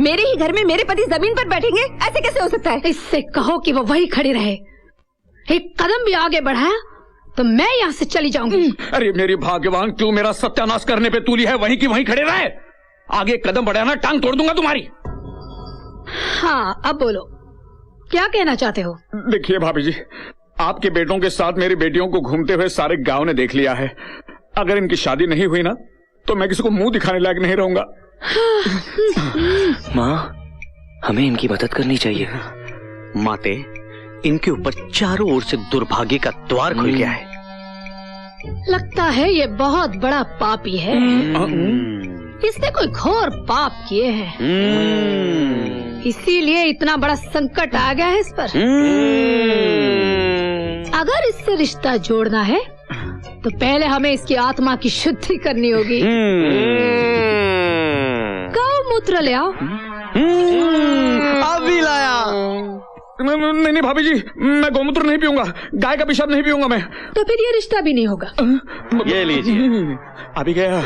मेरे ही घर में मेरे पति जमीन पर बैठेंगे, ऐसे कैसे हो सकता है? इससे कहो कि वो वही खड़ी रहे। एक कदम भी आगे बढ़ाया तो मैं यहाँ से चली जाऊंगी। अरे मेरी भाग्यवान, तू मेरा सत्यानाश करने पे तुली है, वहीं की वहीं खड़े रहे। आगे कदम बढ़ाना, टांग तोड़ दूंगा तुम्हारी। हाँ, अब बोलो, क्या कहना चाहते हो? देखिए भाभी जी, आपके बेटों के साथ मेरी बेटियों को घूमते हुए सारे गांव ने देख लिया है। अगर इनकी शादी नहीं हुई ना तो मैं किसी को मुंह दिखाने लायक नहीं रहूंगा। माँ, हमें इनकी मदद करनी चाहिए। माते, इनके ऊपर चारों ओर से दुर्भाग्य का द्वार खुल गया है। लगता है ये बहुत बड़ा पापी है। इसने कोई घोर पाप किए हैं, इसीलिए इतना बड़ा संकट आ गया है इस पर। अगर इससे रिश्ता जोड़ना है तो पहले हमें इसकी आत्मा की शुद्धि करनी होगी। गौमूत्र ले आओ। अभी लाया। नहीं भाभी जी, मैं गौमूत्र नहीं पीऊंगा, गाय का पेशाब नहीं पीऊंगा मैं। तो फिर ये रिश्ता भी नहीं होगा। ये लीजिए। अभी गया।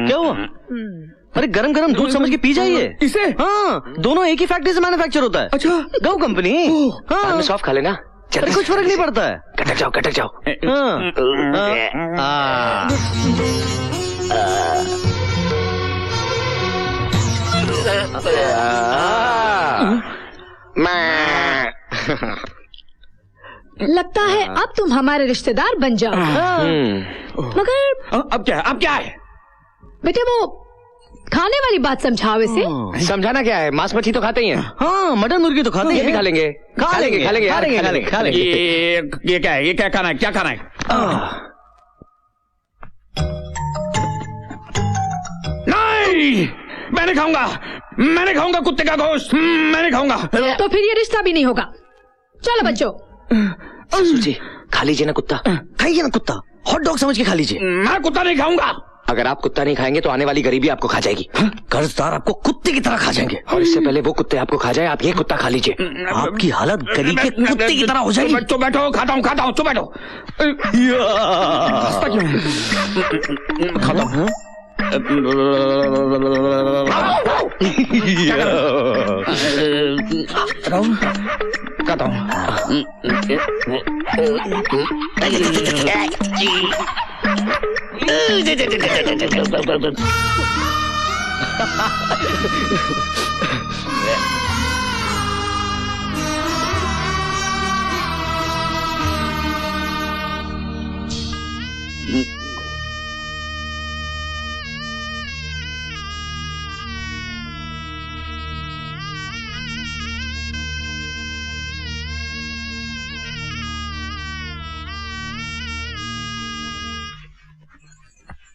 क्या हुआ? अरे गरम गरम दूध समझ के पी जाइए इसे। हाँ, दोनों एक ही फैक्ट्री से मैन्युफैक्चर होता है। अच्छा, गौ कंपनी। बाद में सॉफ्ट खा लेना। अरे कुछ फर्क नहीं पड़ता है। कटक जाओ, कटक जाओ। लगता है अब तुम हमारे रिश्तेदार बन जाओ। मगर अब क्या है? अब क्या है? बेटे वो खाने वाली बात समझाओ इसे। समझाना क्या है, मांस मछली तो खाते ही हैं। हाँ, मटन मुर्गी तो खाते ये हैं। भी खा लेंगे, खा लेंगे, खा लेंगे, खा लेंगे, खा लेंगे, खा लेंगे। ये क्या है? ये क्या खाना है? क्या खाना है? नहीं, मैं नहीं खाऊंगा। मैं नहीं खाऊंगा कुत्ते का गोश्त। मैं नहीं खाऊंगा। तो फिर ये रिश्ता भी नहीं होगा। चलो बच्चों। ससुर जी, खा लीजिए ना कुत्ता। खाइए ना कुत्ता, हॉट डॉग समझ के खा लीजिए। मैं कुत्ता नहीं खाऊंगा। अगर आप कुत्ता नहीं खाएंगे तो आने वाली गरीबी आपको खा जाएगी। कर्जदार आपको कुत्ते की तरह खा जाएंगे। और इससे पहले वो कुत्ते आपको खा जाए, आप ये कुत्ता खा लीजिए। आपकी हालत गली के कुत्ते की तरह हो जाएगी। तो बैठो, खाता हूँ, खाता हूँ, तो बैठो। खाता हूँ। खाता हूँ।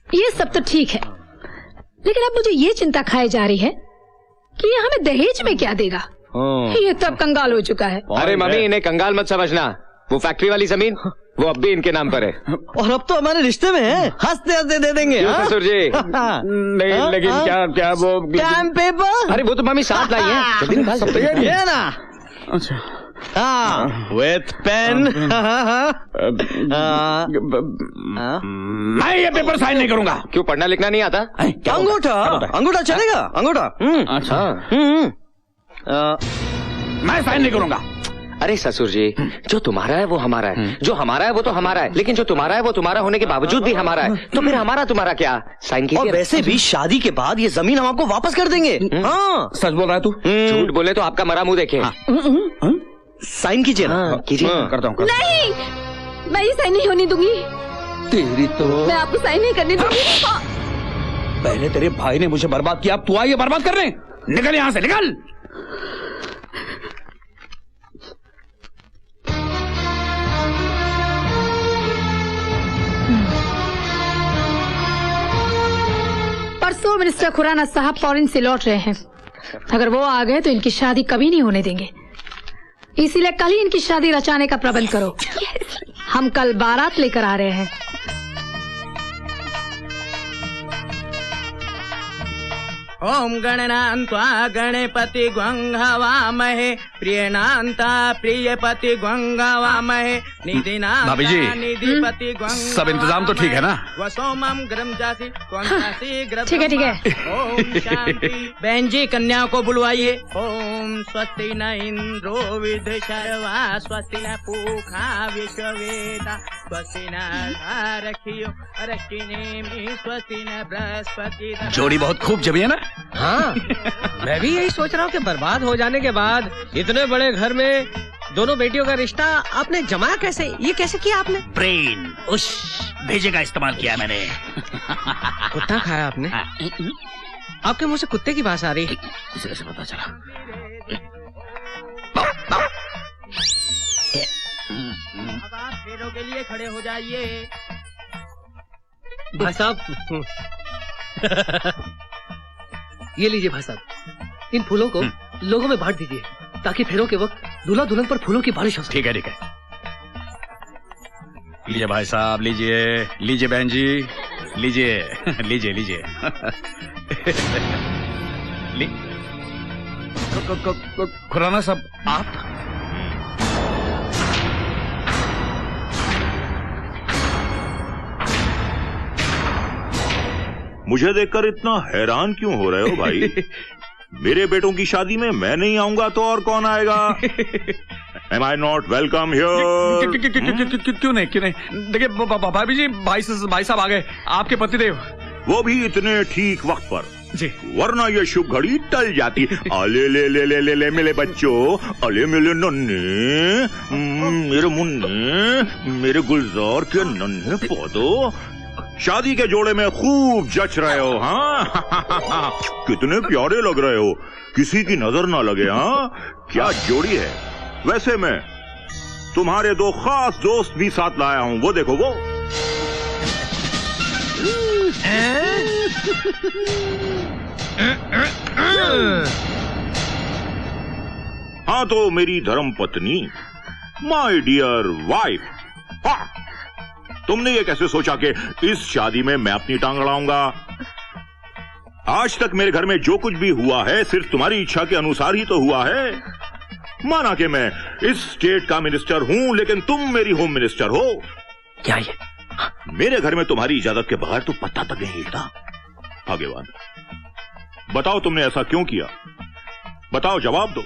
ये सब तो ठीक है, लेकिन अब मुझे ये चिंता खाई जा रही है कि ये हमें दहेज में क्या देगा। ये तब कंगाल हो चुका है। अरे मम्मी, इन्हें कंगाल मत समझना। वो फैक्ट्री वाली जमीन वो अब भी इनके नाम पर है। और अब तो हमारे रिश्ते में है, हंसते हंसते दे देंगे। ससुर जी। नहीं, लेकिन क्या वो स्टैम्प पेपर। अरे वो तो मम्मी साथ लाई है, जल्दी निकाल सकते हैं। ये ना। अच्छा, विथ पेन। मैं ये पेपर साइन नहीं करूंगा। क्यों, पढ़ना लिखना नहीं आता? अंगूठा, अंगूठा चलेगा, अंगूठा। अच्छा, मैं साइन नहीं करूंगा। अरे ससुर जी, जो तुम्हारा है वो हमारा है, जो हमारा है वो तो हमारा है, लेकिन जो तुम्हारा है वो तुम्हारा होने के बावजूद भी हमारा है, तो फिर हमारा तुम्हारा क्या? साइन कीजिए। और वैसे भी शादी के बाद ये जमीन हम आपको वापस कर देंगे। हाँ, सच बोल रहा है तू? झूठ बोले तो आपका मरा मुंह देखे। साइन कीजिए ना। कीजिए। करता हूँ। नहीं, मैं ये साइन नहीं होने दूंगी। तेरी तो मैं आपको साइन नहीं करने दूंगी। पहले तेरे भाई ने मुझे बर्बाद किया, अब तू आई है बर्बाद करने। निकल यहाँ से, निकल। परसों मिनिस्टर खुराना साहब फॉरेन से लौट रहे हैं। अगर वो आ गए तो इनकी शादी कभी नहीं होने देंगे, इसीलिए कल ही इनकी शादी रचाने का प्रबंध करो। हम कल बारात लेकर आ रहे हैं। ओम गणनान्त्वा गणपति ग्वं हवामहे प्रियनांता प्रियपति गंगावामहे निधिनांता भाभी जी, निधिपति सब इंतजाम तो ठीक है ना? वसोमम ग्रम जासी कौनसी ग्रम ठीक है, ठीक है। ओम शांति। बहन जी कन्या को बुलवाइए। ओम स्वस्ति न इंद्रो विधशर्वा स्वस्ति न पूखा विश्ववेदा स्वस्ति न रखियो रखिनेमि स्वस्ति न बृहस्पति। जोड़ी बहुत खूब जमी है ना? हाँ, मैं भी यही सोच रहा हूँ कि बर्बाद हो जाने के बाद इतने बड़े घर में दोनों बेटियों का रिश्ता आपने जमाया कैसे? ये कैसे किया आपने? ब्रेन, उस भेजे का इस्तेमाल किया मैंने। कुत्ता खाया आपने? आपके मुंह से कुत्ते की बात आ रही। इसे कैसे पता चला? अब आप फेरों के लिए खड़े हो जाइए। भाई साहब, ये लीजिए भाई साहब, इन फूलों को लोगों में बांट दीजिए ताकि फेरों के वक्त दूल्हा दुल्हन पर फूलों की बारिश हो सके। ठीक है, ठीक है। लीजिए भाई साहब, लीजिए लीजिए बहन जी, लीजिए लीजिए लीजिए। खुराना साहब, आप? मुझे देखकर इतना हैरान क्यों हो रहे हो भाई? मेरे बेटों की शादी में मैं नहीं आऊंगा तो और कौन आएगा? Am I not welcome here? क्यों नहीं, क्यों नहीं? देखिए भाभी जी, भाई साहब आ गए, आपके पतिदेव। वो भी इतने ठीक वक्त पर जी। वरना ये शुभ घड़ी टल जाती। अले ले ले ले ले ले मेरे बच्चों, अले मेरे नन्हे, मेरे मुन्ने, मेरे गुलजार के नन्हे पौधों, शादी के जोड़े में खूब जच रहे हो। हाँ कितने प्यारे लग रहे हो, किसी की नजर ना लगे। हाँ क्या जोड़ी है। वैसे मैं तुम्हारे दो खास दोस्त भी साथ लाया हूं, वो देखो वो। हाँ तो मेरी धर्म पत्नी, माय डियर वाइफ। हाँ तुमने ये कैसे सोचा कि इस शादी में मैं अपनी टांग अड़ाऊंगा? आज तक मेरे घर में जो कुछ भी हुआ है सिर्फ तुम्हारी इच्छा के अनुसार ही तो हुआ है। माना कि मैं इस स्टेट का मिनिस्टर हूं, लेकिन तुम मेरी होम मिनिस्टर हो। क्या ये? मेरे घर में तुम्हारी इजाजत के बगैर तो पत्ता तक नहीं हिलता। भाग्यवान, बताओ तुमने ऐसा क्यों किया? बताओ, जवाब दो,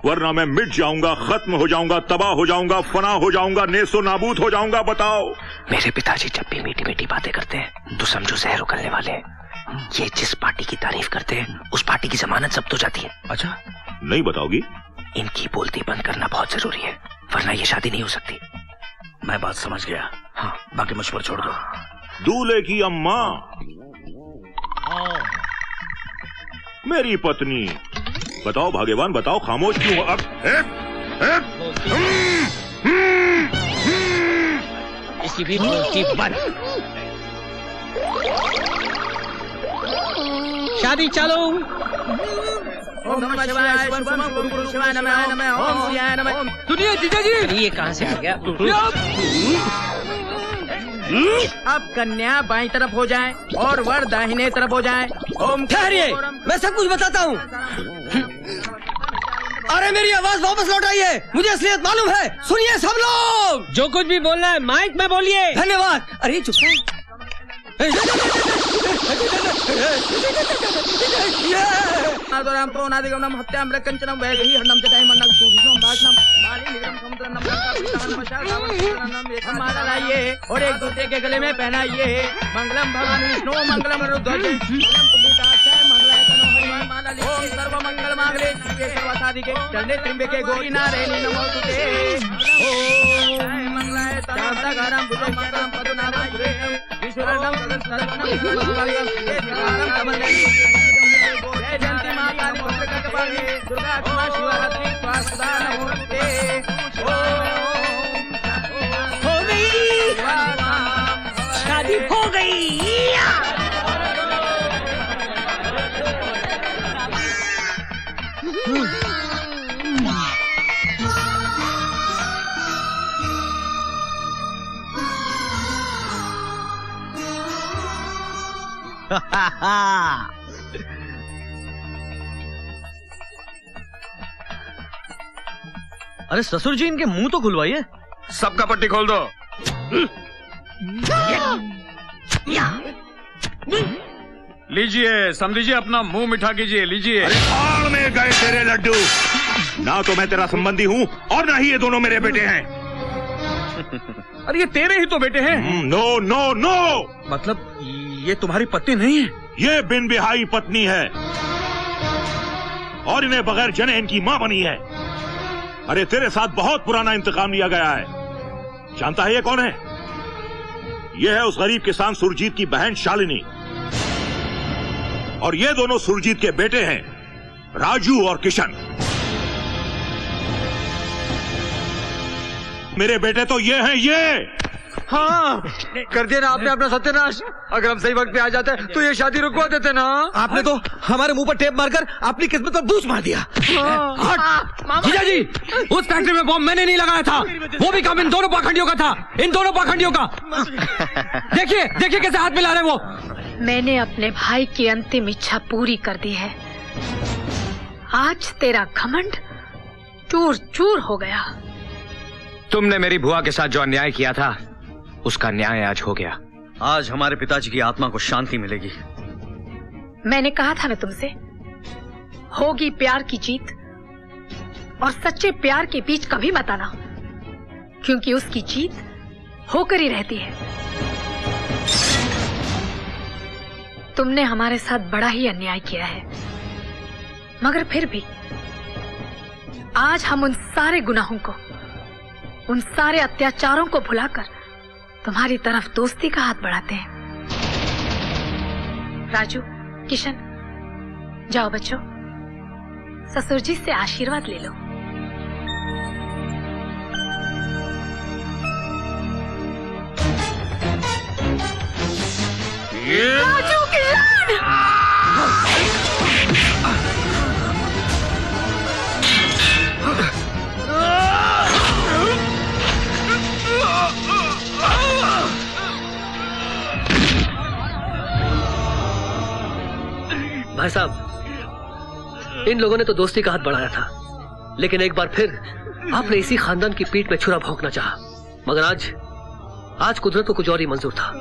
वरना मैं मिट जाऊंगा, खत्म हो जाऊंगा, तबाह हो जाऊंगा, फना हो जाऊंगा, नेस्तो नाबूद हो जाऊंगा। बताओ। मेरे पिताजी जब भी मीठी मीठी बातें करते हैं तो समझो जहर उगलने वाले हैं। ये जिस पार्टी की तारीफ करते हैं उस पार्टी की जमानत जब्त हो जाती है। अच्छा, नहीं बताओगी? इनकी बोलती बंद करना बहुत जरूरी है, वरना ये शादी नहीं हो सकती। मैं बात समझ गया। हाँ, बाकी मुझ पर छोड़ दो। दूल्हे की अम्मा, मेरी पत्नी, बताओ भाग्यवान, बताओ, खामोश क्यों? अब इसकी भी बोलती बंद। शादी चालू। ओम नमः शिवाय, शुभम गुरु शिवाय नमः, नमः ओम शिवाय नमः। सुनिए जीजा जी, ये कहाँ से आ गया? अब कन्या बाईं तरफ हो जाए और वर दाहिने तरफ हो जाए। ओम ठहरिए, मैं सब कुछ बताता हूँ। अरे मेरी आवाज वापस लौट आई है, मुझे असलियत मालूम है। सुनिए सब लोग, जो कुछ भी बोलना है माइक में बोलिए। धन्यवाद। अरे चुप है। आदराम प्रोनादिगमनम हत्याम रकंचनम वैदेही हरणम जटाय मन्नम सूजिसम भाषणम बाली निगम समुद्रम नमः हमारा लाइए और एक दूसरे के गले में पहनाइए। मंगलम भगवान विष्णु मंगलम रुद्रज मंगलम पुण्डिताक्षय मंगलाय तनो हनुमान माला ओम सर्व मंगल मांगले शिवे सर्वसाधिके चरणे त्र्यंबके गौरी नारायणी नमोस्तुते। ओम मंगलाय तनो हनुमान भुजंगम पदनाभं ईश्वरनम सर्वनम मंगलम जय जयंती मां काली भद्रकाली दुर्गा क्षमा शिवरात्रि स्वास्थ्य नमोस्तुते। हो गई शादी, हो गई। अरे ससुर जी, इनके मुंह तो खुलवाइए। सबका पट्टी खोल दो। लीजिए, समझिए, अपना मुंह मीठा कीजिए, लीजिए। भाड़ में गए तेरे लड्डू। ना तो मैं तेरा संबंधी हूँ और ना ही ये दोनों मेरे बेटे हैं। अरे ये तेरे ही तो बेटे हैं। नो नो नो, मतलब ये तुम्हारी पत्नी नहीं है? ये बिन बिहाई पत्नी है और इन्हें बगैर जने इनकी माँ बनी है। अरे तेरे साथ बहुत पुराना इंतकाम लिया गया है। जानता है ये कौन है? ये है उस गरीब किसान सुरजीत की बहन शालिनी, और ये दोनों सुरजीत के बेटे हैं, राजू और किशन। मेरे बेटे तो ये हैं, ये। हाँ, कर दिया ना आपने अपना सत्यानाश। अगर हम सही वक्त पे आ जाते तो ये शादी रुकवा देते ना। आपने तो हमारे मुंह पर टेप मारकर अपनी किस्मत पर बूझ मार दिया। जीजा जी, उस फैक्ट्री में बॉम्ब मैंने नहीं लगाया था, वो भी काम इन दोनों पाखंडियों का था, इन दोनों पाखंडियों का। देखिए देखिए कैसे हाथ मिला रहे वो। मैंने अपने भाई की अंतिम इच्छा पूरी कर दी है। आज तेरा घमंड चूर चूर हो गया। तुमने मेरी बुआ के साथ जो अन्याय किया था, उसका न्याय आज हो गया। आज हमारे पिताजी की आत्मा को शांति मिलेगी। मैंने कहा था ना तुमसे, होगी प्यार की जीत, और सच्चे प्यार के बीच कभी मत आना, क्योंकि उसकी जीत होकर ही रहती है। तुमने हमारे साथ बड़ा ही अन्याय किया है, मगर फिर भी आज हम उन सारे गुनाहों को, उन सारे अत्याचारों को भुलाकर तुम्हारी तरफ दोस्ती का हाथ बढ़ाते हैं। राजू, किशन, जाओ बच्चों, ससुर जी से आशीर्वाद ले लो। राजू, किशन! भाई साहब, इन लोगों ने तो दोस्ती का हाथ बढ़ाया था, लेकिन एक बार फिर आपने इसी खानदान की पीठ में छुरा भोंकना चाहा। मगर आज कुदरत को कुछ और ही मंजूर था।